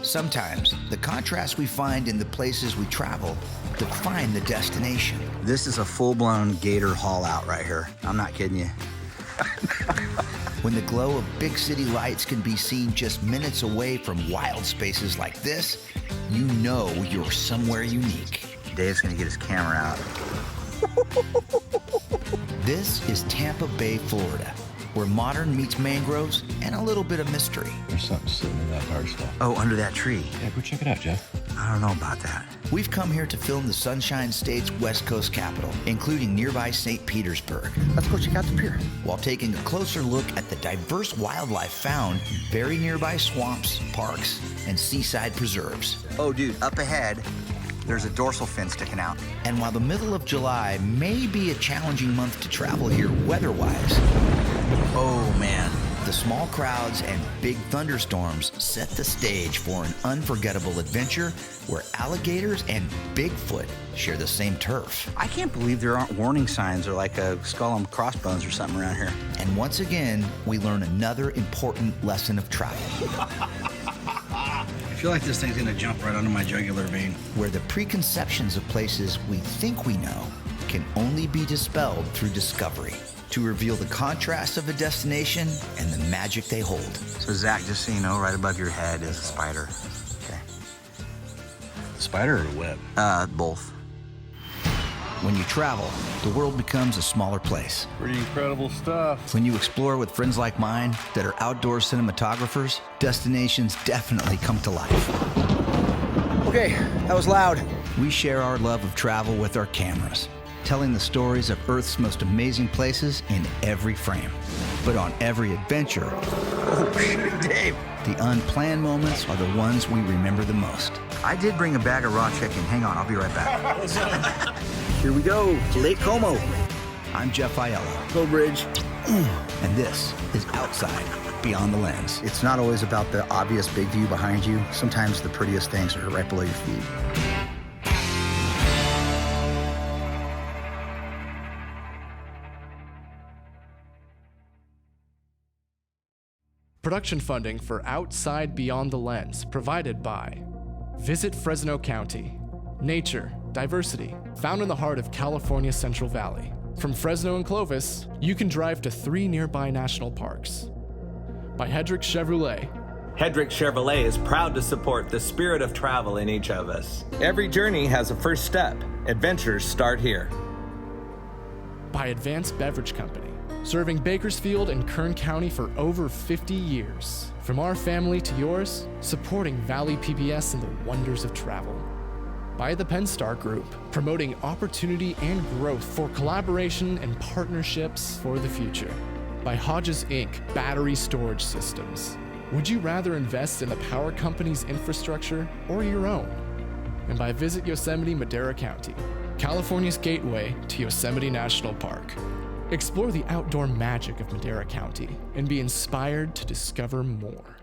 Sometimes, the contrast we find in the places we travel define the destination. This is a full-blown gator haul out right here. I'm not kidding you. When the glow of big city lights can be seen just minutes away from wild spaces like this, you know you're somewhere unique. Dave's gonna get his camera out. This is Tampa Bay, Florida, where modern meets mangroves and a little bit of mystery. There's something sitting in that hard stuff. Oh, under that tree. Yeah, go check it out, Jeff. I don't know about that. We've come here to film the Sunshine State's West Coast capital, including nearby St. Petersburg. Let's go check out the pier. While taking a closer look at the diverse wildlife found in very nearby swamps, parks, and seaside preserves. Oh, dude, up ahead, there's a dorsal fin sticking out. And while the middle of July may be a challenging month to travel here weather-wise, Oh, man. the small crowds and big thunderstorms set the stage for an unforgettable adventure where alligators and Bigfoot share the same turf. I can't believe there aren't warning signs or like a skull and crossbones or something around here. And once again, we learn another important lesson of travel, I feel like this thing's gonna jump right under my jugular vein. where the preconceptions of places we think we know can only be dispelled through discovery, to reveal the contrast of a destination and the magic they hold. So, Zach, just so you know, right above your head is a spider. Okay. Spider or web? Both. When you travel, the world becomes a smaller place. Pretty incredible stuff. When you explore with friends like mine that are outdoor cinematographers, destinations definitely come to life. Okay, that was loud. We share our love of travel with our cameras, telling the stories of Earth's most amazing places in every frame. But on every adventure, Oh, Dave. the unplanned moments are the ones we remember the most. I did bring a bag of raw chicken. Hang on, I'll be right back. Here we go, Lake Como. I'm Jeff Aiello, Go Bridge. and this is Outside Beyond the Lens. It's not always about the obvious big view behind you. Sometimes the prettiest things are right below your feet. Production funding for Outside Beyond the Lens provided by Visit Fresno County. Nature, diversity, found in the heart of California's Central Valley. From Fresno and Clovis, you can drive to 3 nearby national parks. By Hedrick Chevrolet. Hedrick Chevrolet is proud to support the spirit of travel in each of us. Every journey has a first step. Adventures start here. By Advanced Beverage Company, serving Bakersfield and Kern County for over 50 years. From our family to yours, supporting Valley PBS and the wonders of travel. By the Penstar Group, promoting opportunity and growth for collaboration and partnerships for the future. By Hodges Inc. Battery Storage Systems. Would you rather invest in the power company's infrastructure or your own? And by Visit Yosemite Madera County, California's gateway to Yosemite National Park. Explore the outdoor magic of Madera County and be inspired to discover more.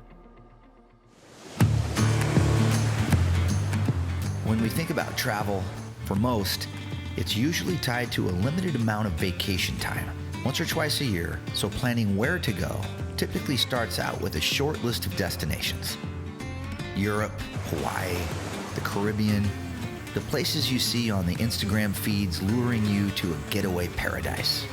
When we think about travel, for most, it's usually tied to a limited amount of vacation time, once or twice a year, so planning where to go typically starts out with a short list of destinations. Europe, Hawaii, the Caribbean, the places you see on the Instagram feeds luring you to a getaway paradise.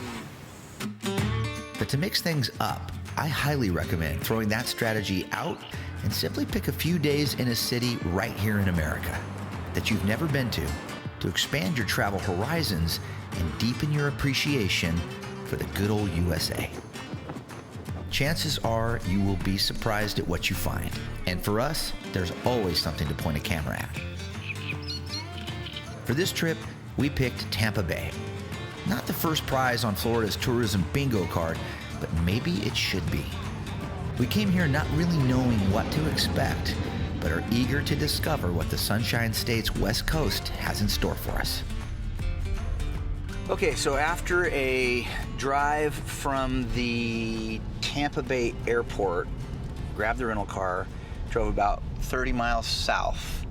But to mix things up, I highly recommend throwing that strategy out and simply pick a few days in a city right here in America that you've never been to expand your travel horizons and deepen your appreciation for the good old USA. Chances are you will be surprised at what you find. And for us, there's always something to point a camera at. For this trip, we picked Tampa Bay. Not the first prize on Florida's tourism bingo card, but maybe it should be. We came here not really knowing what to expect, but are eager to discover what the Sunshine State's West Coast has in store for us. Okay, so after a drive from the Tampa Bay airport, grabbed the rental car, drove about 30 miles south,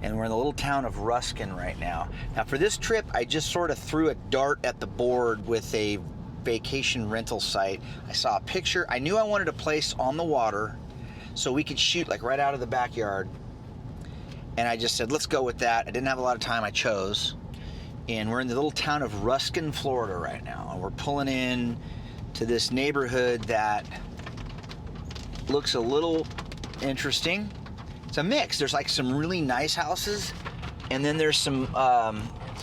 and we're in the little town of Ruskin right now. Now for this trip, I just sort of threw a dart at the board with a vacation rental site. I saw a picture. I knew I wanted a place on the water so we could shoot like right out of the backyard. And I just said, let's go with that. I didn't have a lot of time, I chose. And we're in the little town of Ruskin, Florida right now. And we're pulling in to this neighborhood that looks a little interesting. It's a mix. There's like some really nice houses, and then there's some It's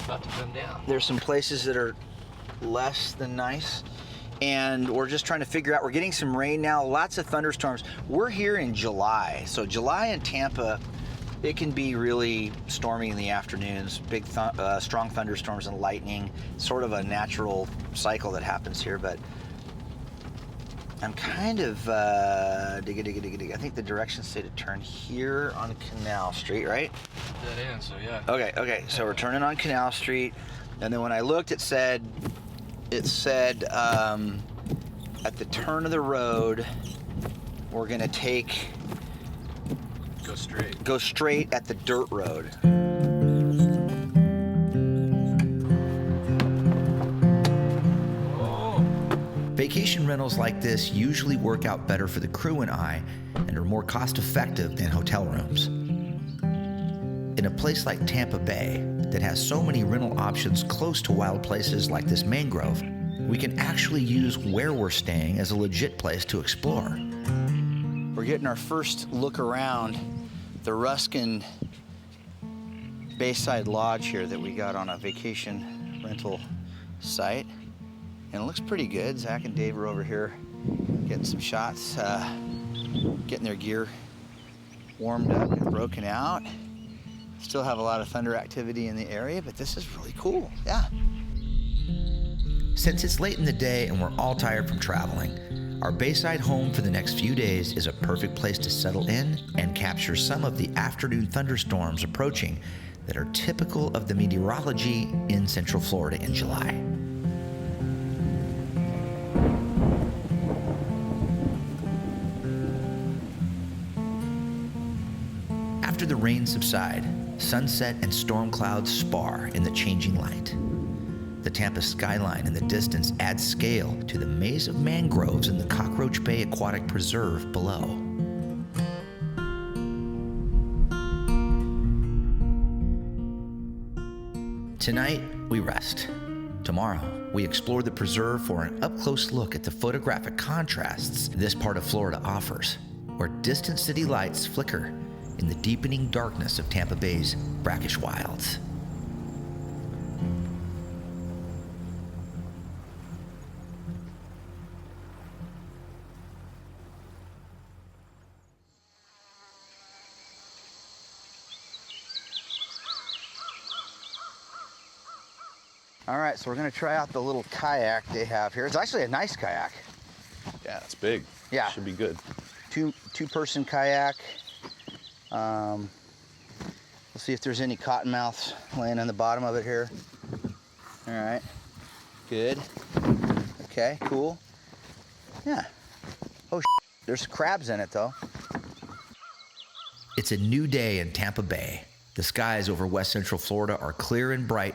about to come down. there's some places that are less than nice. And we're just trying to figure out, we're getting some rain now, lots of thunderstorms. We're here in July. So July in Tampa, it can be really stormy in the afternoons, big strong thunderstorms and lightning, sort of a natural cycle that happens here. But I'm kind of I think the directions say to turn here on Canal Street, right? Dead end, so yeah. Okay, so we're turning on Canal Street, and then when I looked, it said at the turn of the road, we're gonna go straight at the dirt road. Vacation rentals like this usually work out better for the crew and I, and are more cost effective than hotel rooms. In a place like Tampa Bay that has so many rental options close to wild places like this mangrove, we can actually use where we're staying as a legit place to explore. We're getting our first look around the Ruskin Bayside Lodge here that we got on a vacation rental site. And it looks pretty good. Zach and Dave are over here getting some shots, getting their gear warmed up and broken out. Still have a lot of thunder activity in the area, but this is really cool, yeah. Since it's late in the day and we're all tired from traveling, our Bayside home for the next few days is a perfect place to settle in and capture some of the afternoon thunderstorms approaching that are typical of the meteorology in Central Florida in July. After the rain subside, sunset and storm clouds spar in the changing light. The Tampa skyline in the distance adds scale to the maze of mangroves in the Cockroach Bay Aquatic Preserve below. Tonight, we rest. Tomorrow, we explore the preserve for an up-close look at the photographic contrasts this part of Florida offers, where distant city lights flicker in the deepening darkness of Tampa Bay's brackish wilds. All right, so we're gonna try out the little kayak they have here. It's actually a nice kayak. Yeah, it's big. Yeah. Should be good. Two-person kayak. We'll see if there's any cottonmouths laying on the bottom of it here. All right, good. Okay, cool. Yeah. Oh, there's crabs in it though. It's a new day in Tampa Bay. The skies over West Central Florida are clear and bright,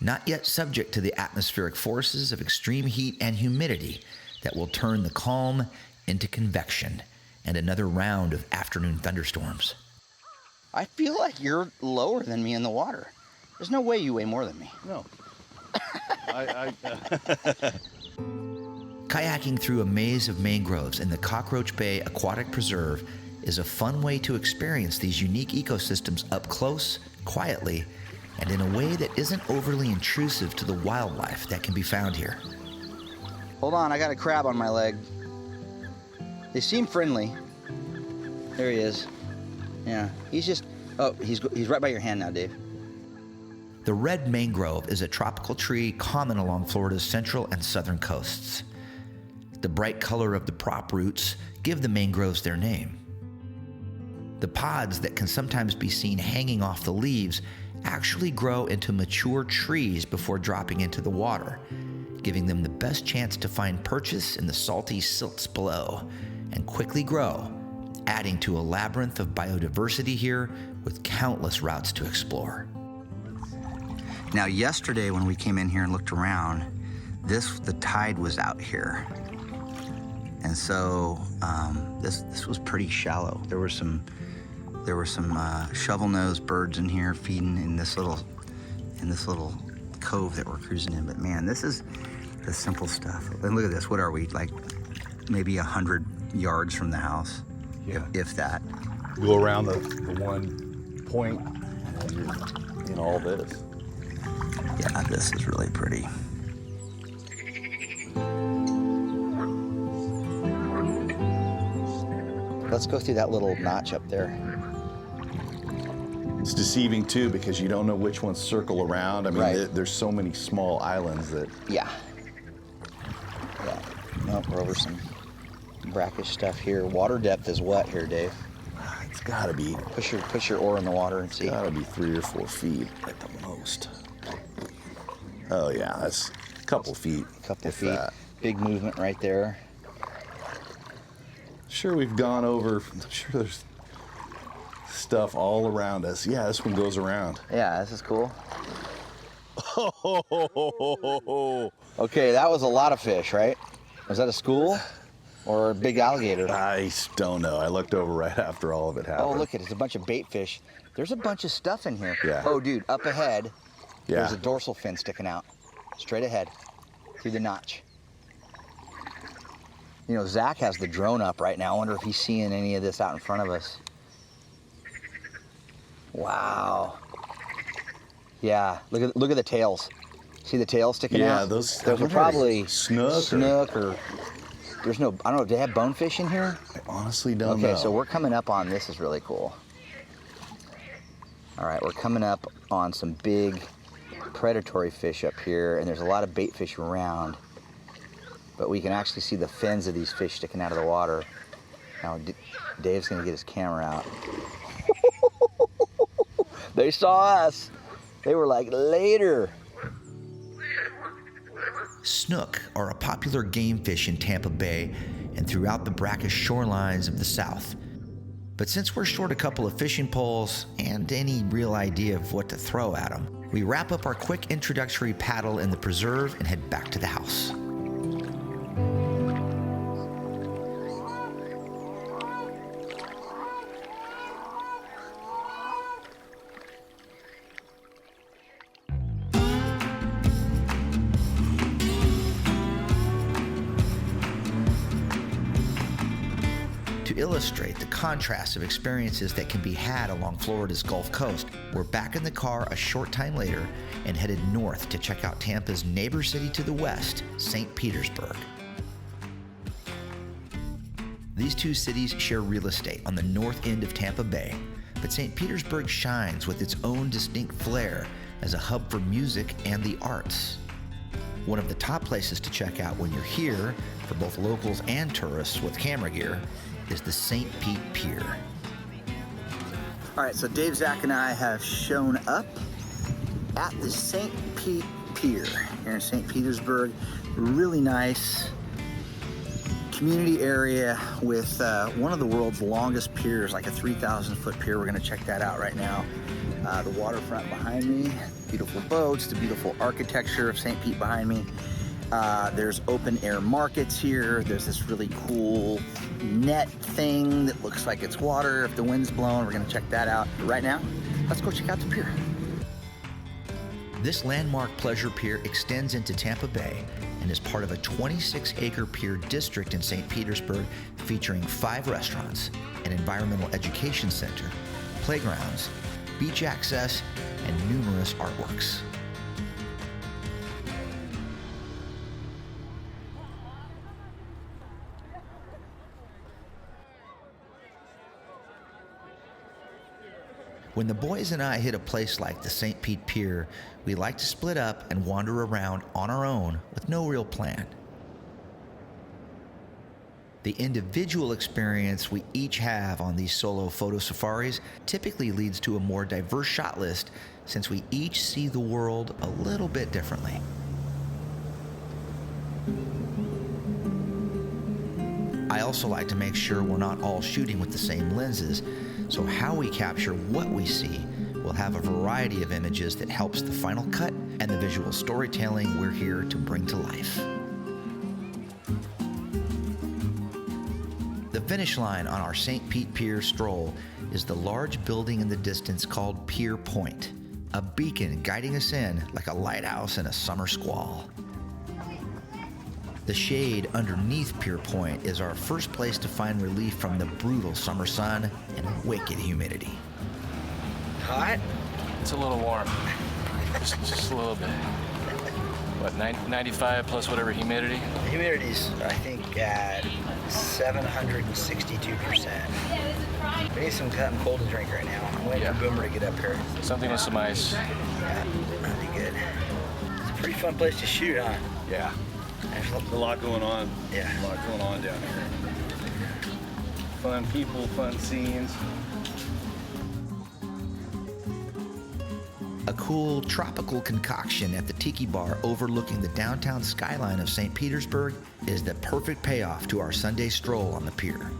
not yet subject to the atmospheric forces of extreme heat and humidity that will turn the calm into convection and another round of afternoon thunderstorms. I feel like you're lower than me in the water. There's no way you weigh more than me. No. Kayaking through a maze of mangroves in the Cockroach Bay Aquatic Preserve is a fun way to experience these unique ecosystems up close, quietly, and in a way that isn't overly intrusive to the wildlife that can be found here. Hold on, I got a crab on my leg. They seem friendly. There he is. Yeah, he's right by your hand now, Dave. The red mangrove is a tropical tree common along Florida's central and southern coasts. The bright color of the prop roots give the mangroves their name. The pods that can sometimes be seen hanging off the leaves actually grow into mature trees before dropping into the water, giving them the best chance to find purchase in the salty silts below and quickly grow, adding to a labyrinth of biodiversity here with countless routes to explore. Now, yesterday when we came in here and looked around, the tide was out here. And so this was pretty shallow. There were some shovel-nosed birds in here feeding in this little cove that we're cruising in. But man, this is the simple stuff. And look at this. What are we, like maybe 100 yards from the house? Yeah. If that. Go around the one point, and you're in all this. Yeah, this is really pretty. Let's go through that little notch up there. It's deceiving too because you don't know which ones circle around. I mean, Right. there's so many small islands that. Yeah. Nope, we're over some brackish stuff here. Water depth is what here, Dave? It's gotta be. Push your oar in the water and see. Gotta be 3 or 4 feet at the most. Oh yeah, that's a couple feet. Couple if feet. that. Big movement right there. Sure, we've gone over. I'm sure there's stuff all around us. Yeah, this one goes around. Yeah, this is cool. Okay, that was a lot of fish, right? Was that a school or a big alligator? I don't know. I looked over right after all of it happened. Oh, look at it. It's a bunch of bait fish. There's a bunch of stuff in here. Yeah. Oh, dude, up ahead, Yeah. there's a dorsal fin sticking out. Straight ahead, through the notch. You know, Zack has the drone up right now. I wonder if he's seeing any of this out in front of us. Wow. Yeah, look at the tails. See the tails sticking Yeah, out? those are probably snook or there's no, I don't know, do they have bonefish in here? I honestly don't know. Okay, so we're coming up on, this is really cool. All right, we're coming up on some big predatory fish up here, and there's a lot of bait fish around, but we can actually see the fins of these fish sticking out of the water. Now, Dave's gonna get his camera out. They saw us. They were like, later. Snook are a popular game fish in Tampa Bay and throughout the brackish shorelines of the South. But since we're short a couple of fishing poles and any real idea of what to throw at them, we wrap up our quick introductory paddle in the preserve and head back to the house. To illustrate the contrast of experiences that can be had along Florida's Gulf Coast, we're back in the car a short time later and headed north to check out Tampa's neighbor city to the west, St. Petersburg. These two cities share real estate on the north end of Tampa Bay, but St. Petersburg shines with its own distinct flair as a hub for music and the arts. One of the top places to check out when you're here, for both locals and tourists with camera gear, is the St. Pete Pier. All right, so Dave, Zack, and I have shown up at the St. Pete Pier here in St. Petersburg. Really nice community area with one of the world's longest piers, like a 3,000-foot pier. We're gonna check that out right now. The waterfront behind me, beautiful boats, the beautiful architecture of St. Pete behind me. There's open air markets here. There's this really cool net thing that looks like it's water if the wind's blowing. We're gonna check that out. But right now, let's go check out the pier. This landmark pleasure pier extends into Tampa Bay and is part of a 26-acre pier district in St. Petersburg featuring 5 restaurants, an environmental education center, playgrounds, beach access, and numerous artworks. When the boys and I hit a place like the St. Pete Pier, we like to split up and wander around on our own with no real plan. The individual experience we each have on these solo photo safaris typically leads to a more diverse shot list since we each see the world a little bit differently. I also like to make sure we're not all shooting with the same lenses, so how we capture what we see will have a variety of images that helps the final cut and the visual storytelling we're here to bring to life. finish line on our St. Pete Pier stroll is the large building in the distance called Pier Point, a beacon guiding us in like a lighthouse in a summer squall. The shade underneath Pier Point is our first place to find relief from the brutal summer sun and wicked humidity. Hot? It's a little warm. just a little bit. What, 95 plus whatever humidity? The humidity's, I think, at 762%. We need something cold to drink right now. I'm waiting for Boomer to get up here. Something with some ice. Yeah, that'd be good. It's a pretty fun place to shoot, huh? Yeah. There's A lot going on. Yeah. A lot going on down here. Fun people, fun scenes. A cool tropical concoction at the tiki bar overlooking the downtown skyline of St. Petersburg is the perfect payoff to our Sunday stroll on the pier.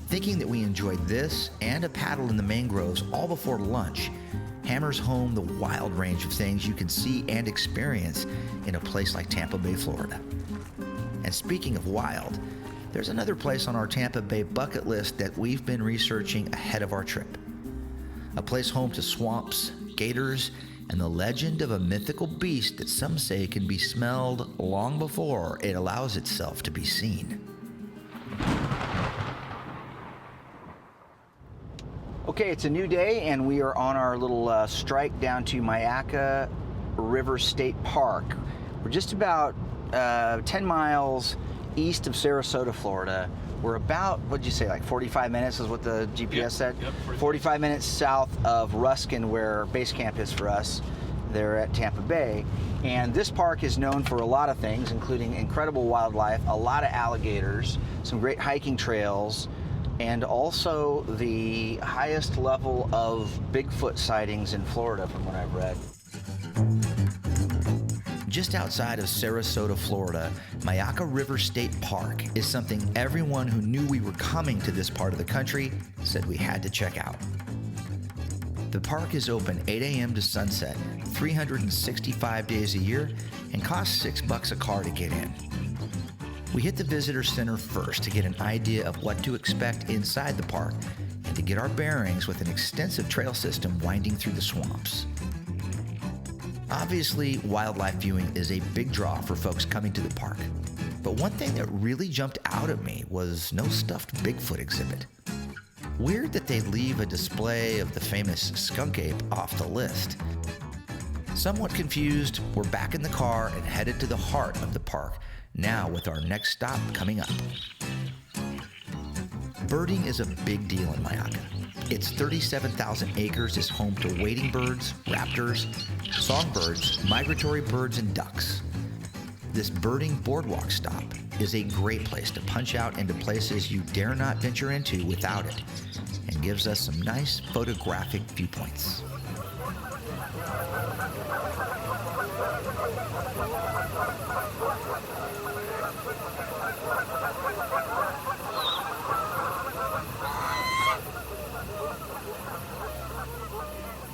Thinking that we enjoyed this and a paddle in the mangroves all before lunch hammers home the wild range of things you can see and experience in a place like Tampa Bay, Florida. And speaking of wild, there's another place on our Tampa Bay bucket list that we've been researching ahead of our trip. A place home to swamps, gators, and the legend of a mythical beast that some say can be smelled long before it allows itself to be seen. Okay, it's a new day, and we are on our little strike down to Kayaking River State Park. We're just about 10 miles east of Sarasota, Florida. We're about, what'd you say, like 45 minutes is what the GPS said? Yep, 45 minutes south of Ruskin, where base camp is for us. They're at Tampa Bay. And this park is known for a lot of things, including incredible wildlife, a lot of alligators, some great hiking trails, and also the highest level of Bigfoot sightings in Florida, from what I've read. Just outside of Sarasota, Florida, Kayaking River State Park is something everyone who knew we were coming to this part of the country said we had to check out. The park is open 8 a.m. to sunset, 365 days a year, and costs $6 a car to get in. We hit the visitor center first to get an idea of what to expect inside the park and to get our bearings with an extensive trail system winding through the swamps. Obviously, wildlife viewing is a big draw for folks coming to the park. But one thing that really jumped out at me was no stuffed Bigfoot exhibit. Weird that they leave a display of the famous Skunk Ape off the list. Somewhat confused, we're back in the car and headed to the heart of the park, now with our next stop coming up. Birding is a big deal in Kayaking. Its 37,000 acres is home to wading birds, raptors, songbirds, migratory birds, and ducks. This birding boardwalk stop is a great place to punch out into places you dare not venture into without it, and gives us some nice photographic viewpoints.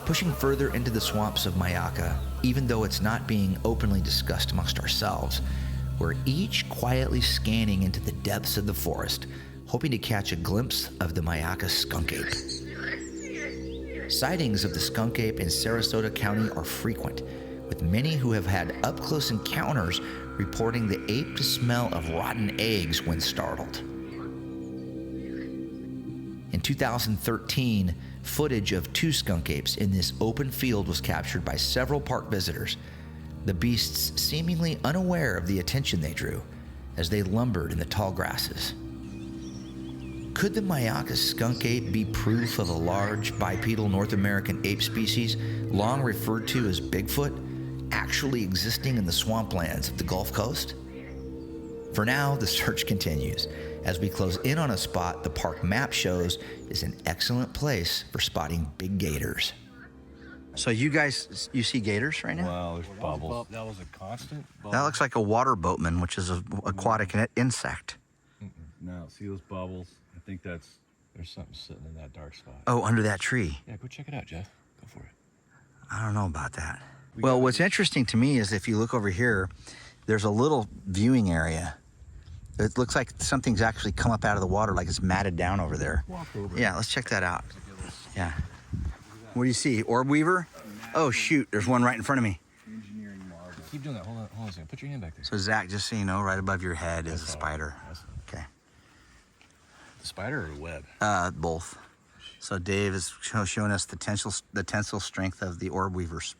Pushing further into the swamps of Kayaking, even though it's not being openly discussed amongst ourselves, we're each quietly scanning into the depths of the forest, hoping to catch a glimpse of the Kayaking skunk ape. Sightings of the skunk ape in Sarasota County are frequent, with many who have had up-close encounters reporting the ape to smell of rotten eggs when startled. In 2013, footage of 2 skunk apes in this open field was captured by several park visitors, the beasts seemingly unaware of the attention they drew as they lumbered in the tall grasses. Could the Kayaking skunk ape be proof of a large bipedal North American ape species, long referred to as Bigfoot, actually existing in the swamplands of the Gulf Coast? For now, the search continues, as we close in on a spot the park map shows is an excellent place for spotting big gators. So you see gators right now? Wow, there's bubbles. That was a constant bubble. That looks like a water boatman, which is an aquatic insect. No, see those bubbles? I think There's something sitting in that dark spot. Oh, under that tree. Yeah, go check it out, Jeff. Go for it. I don't know about that. Well, what's interesting to me is if you look over here, there's a little viewing area It looks like something's actually come up out of the water, like it's matted down over there. Walk over. Yeah, let's check that out. Yeah. What do you see? Orb weaver? Oh shoot, there's one right in front of me. Engineering marvel. Keep doing that. Hold on a second. Put your hand back there. So Zach, just so you know, right above your head is a spider. Okay. The spider or the web? Both. So Dave is showing us the tensile strength of the orb weaver's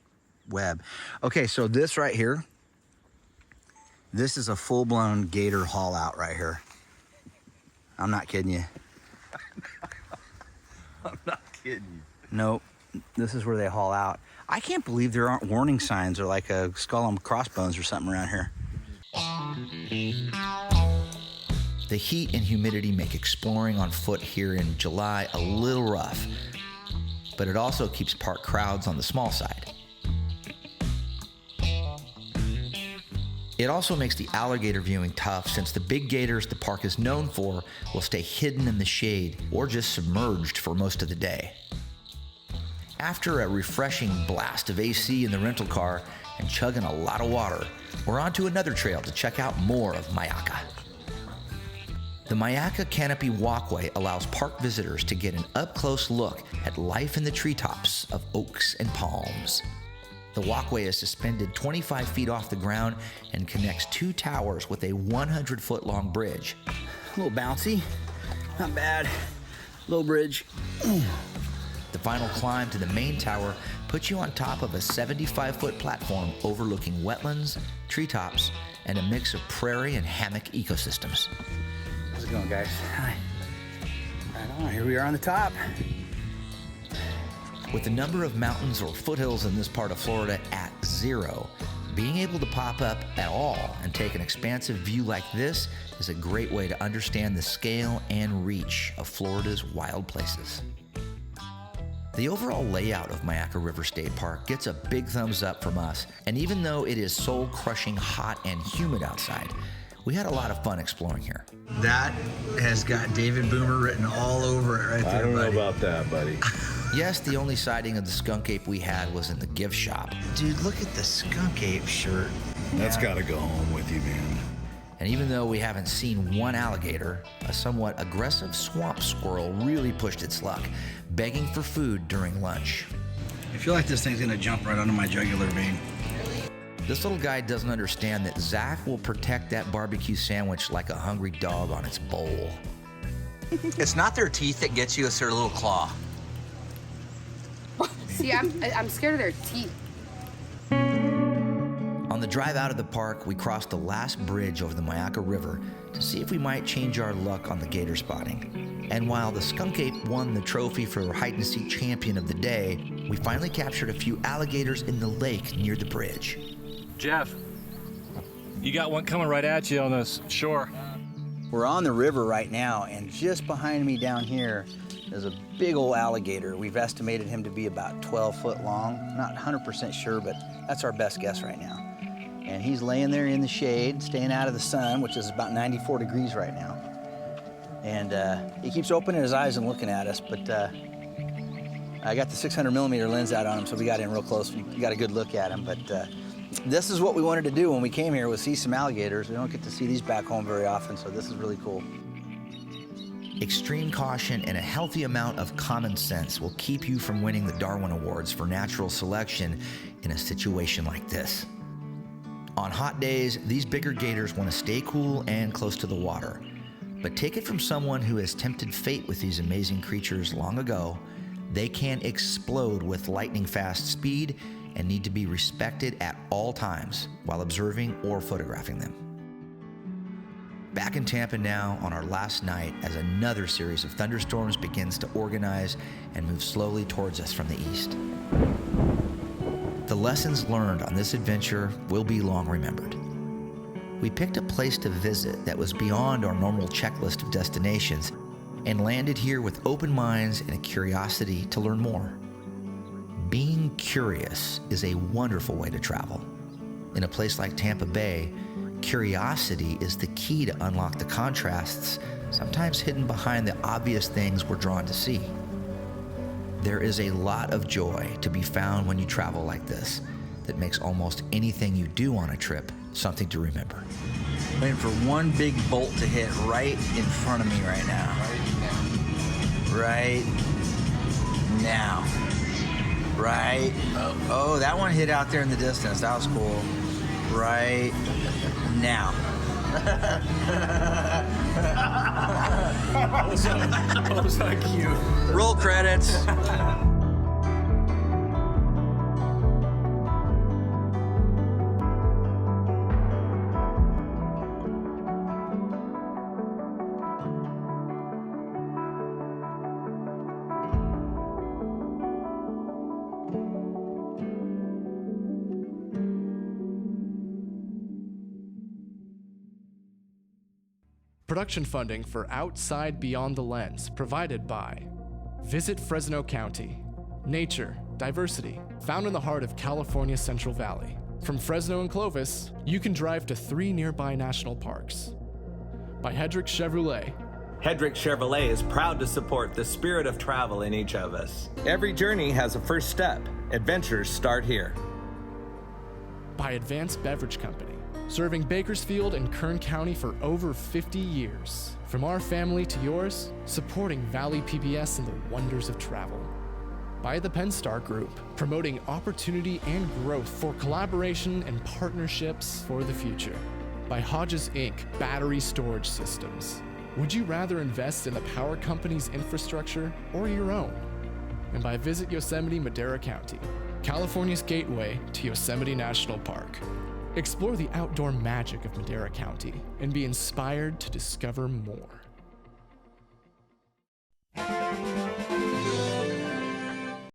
web. Okay, so this right here, this is a full-blown gator haul out right here. I'm not kidding you. I'm not kidding you. Nope. This is where they haul out. I can't believe there aren't warning signs or like a skull and crossbones or something around here. The heat and humidity make exploring on foot here in July a little rough, but it also keeps park crowds on the small side. It also makes the alligator viewing tough since the big gators the park is known for will stay hidden in the shade or just submerged for most of the day. After a refreshing blast of AC in the rental car and chugging a lot of water, we're on to another trail to check out more of Mayaka. The Mayaka Canopy Walkway allows park visitors to get an up-close look at life in the treetops of oaks and palms. The walkway is suspended 25 feet off the ground and connects two towers with a 100-foot-long bridge. A little bouncy, not bad. Low bridge. The final climb to the main tower puts you on top of a 75-foot platform overlooking wetlands, treetops, and a mix of prairie and hammock ecosystems. How's it going, guys? Hi. Right on, here we are on the top. With the number of mountains or foothills in this part of Florida at 0, being able to pop up at all and take an expansive view like this is a great way to understand the scale and reach of Florida's wild places. The overall layout of Mayaka River State Park gets a big thumbs up from us, and even though it is soul-crushing hot and humid outside, we had a lot of fun exploring here. That has got David Boomer written all over it right there, I don't buddy. know about that, buddy. Yes, the only sighting of the skunk ape we had was in the gift shop. Dude, look at the Skunk Ape shirt. That's got to go home with you, man. And even though we haven't seen one alligator, a somewhat aggressive swamp squirrel really pushed its luck, begging for food during lunch. I feel like this thing's gonna jump right onto my jugular vein. This little guy doesn't understand that Zack will protect that barbecue sandwich like a hungry dog on its bowl. It's not their teeth that gets you, it's their little claw. See, I'm scared of their teeth. On the drive out of the park, we crossed the last bridge over the Mayaka River to see if we might change our luck on the gator spotting. And while the Skunk Ape won the trophy for hide-and-seek champion of the day, we finally captured a few alligators in the lake near the bridge. Jeff, you got one coming right at you on this shore. We're on the river right now, and just behind me down here is a big old alligator. We've estimated him to be about 12 foot long. Not 100% sure, but that's our best guess right now. And he's laying there in the shade, staying out of the sun, which is about 94 degrees right now. And he keeps opening his eyes and looking at us, but I got the 600mm lens out on him, so we got in real close. We got a good look at him, but this is what we wanted to do when we came here, was see some alligators. We don't get to see these back home very often, so this is really cool. Extreme caution and a healthy amount of common sense will keep you from winning the Darwin Awards for natural selection in a situation like this. On hot days, these bigger gators want to stay cool and close to the water. But take it from someone who has tempted fate with these amazing creatures long ago, they can explode with lightning-fast speed and need to be respected at all times while observing or photographing them. Back in Tampa now on our last night as another series of thunderstorms begins to organize and move slowly towards us from the east. The lessons learned on this adventure will be long remembered. We picked a place to visit that was beyond our normal checklist of destinations and landed here with open minds and a curiosity to learn more. Being curious is a wonderful way to travel. In a place like Tampa Bay, curiosity is the key to unlock the contrasts, sometimes hidden behind the obvious things we're drawn to see. There is a lot of joy to be found when you travel like this that makes almost anything you do on a trip something to remember. Waiting for one big bolt to hit right in front of me right now. Right now. Right. Oh, that one hit out there in the distance. That was cool. Right now. That was not cute. Roll credits. Production funding for Outside Beyond the Lens provided by Visit Fresno County. Nature, diversity, found in the heart of California's Central Valley. From Fresno and Clovis, you can drive to 3 nearby national parks. By Hedrick Chevrolet. Hedrick Chevrolet is proud to support the spirit of travel in each of us. Every journey has a first step. Adventures start here. By Advanced Beverage Company, serving Bakersfield and Kern County for over 50 years. From our family to yours, supporting Valley PBS and the wonders of travel. By the Penstar Group, promoting opportunity and growth for collaboration and partnerships for the future. By Hodges Inc. Battery Storage Systems. Would you rather invest in the power company's infrastructure or your own? And by Visit Yosemite Madera County, California's gateway to Yosemite National Park. Explore the outdoor magic of Madera County and be inspired to discover more.